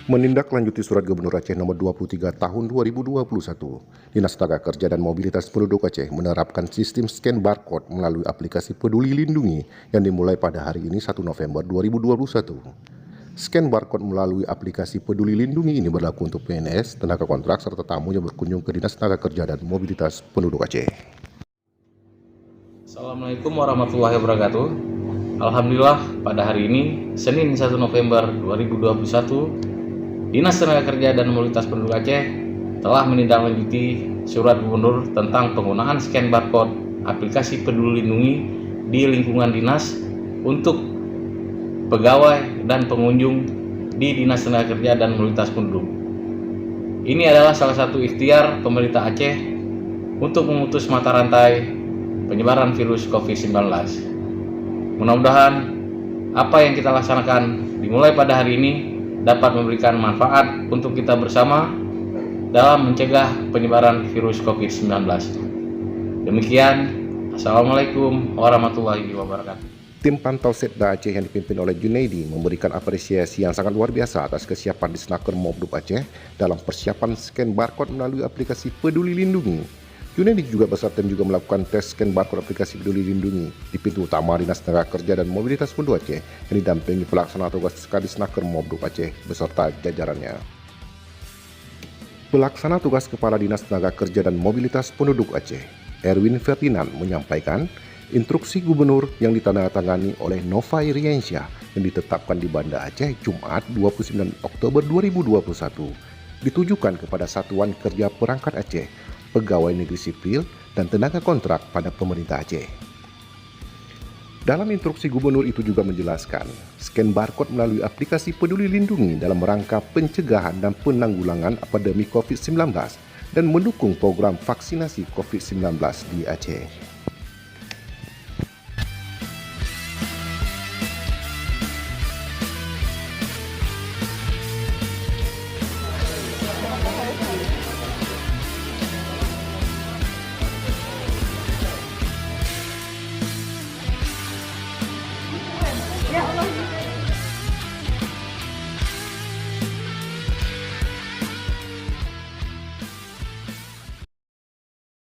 Menindaklanjuti Surat Gubernur Aceh Nomor 23 Tahun 2021, Dinas Tenaga Kerja dan Mobilitas Penduduk Aceh menerapkan sistem scan barcode melalui aplikasi Peduli Lindungi yang dimulai pada hari ini 1 November 2021. Scan barcode melalui aplikasi Peduli Lindungi ini berlaku untuk PNS, tenaga kontrak, serta tamu yang berkunjung ke Dinas Tenaga Kerja dan Mobilitas Penduduk Aceh. Assalamualaikum warahmatullahi wabarakatuh. Alhamdulillah, pada hari ini, Senin 1 November 2021, Dinas Tenaga Kerja dan Mobilitas Penduduk Aceh telah menindaklanjuti Surat Gubernur tentang penggunaan scan barcode aplikasi Peduli Lindungi di lingkungan dinas untuk pegawai dan pengunjung di Dinas Tenaga Kerja dan Mobilitas Penduduk. Ini adalah salah satu ikhtiar pemerintah Aceh untuk memutus mata rantai penyebaran virus COVID-19. Mudah-mudahan apa yang kita laksanakan dimulai pada hari ini dapat memberikan manfaat untuk kita bersama dalam mencegah penyebaran virus COVID-19. Demikian, Assalamualaikum warahmatullahi wabarakatuh. Tim Pantau Setda Aceh yang dipimpin oleh Junaidi memberikan apresiasi yang sangat luar biasa atas kesiapan Disnaker Mobdub Aceh dalam persiapan scan barcode melalui aplikasi Peduli Lindungi. Junaidi juga beserta tim juga melakukan tes scan barcode aplikasi Peduli Lindungi di pintu utama Dinas Tenaga Kerja dan Mobilitas Penduduk Aceh yang didampingi pelaksana tugas Kadisnaker Mobdub Aceh beserta jajarannya. Pelaksana tugas Kepala Dinas Tenaga Kerja dan Mobilitas Penduduk Aceh, Erwin Ferdinand, menyampaikan instruksi gubernur yang ditandatangani oleh Nova Iriansyah yang ditetapkan di Banda Aceh Jumat 29 Oktober 2021 ditujukan kepada Satuan Kerja Perangkat Aceh, pegawai negeri sipil, dan tenaga kontrak pada pemerintah Aceh. Dalam instruksi gubernur itu juga menjelaskan, scan barcode melalui aplikasi Peduli Lindungi dalam rangka pencegahan dan penanggulangan pandemi COVID-19 dan mendukung program vaksinasi COVID-19 di Aceh.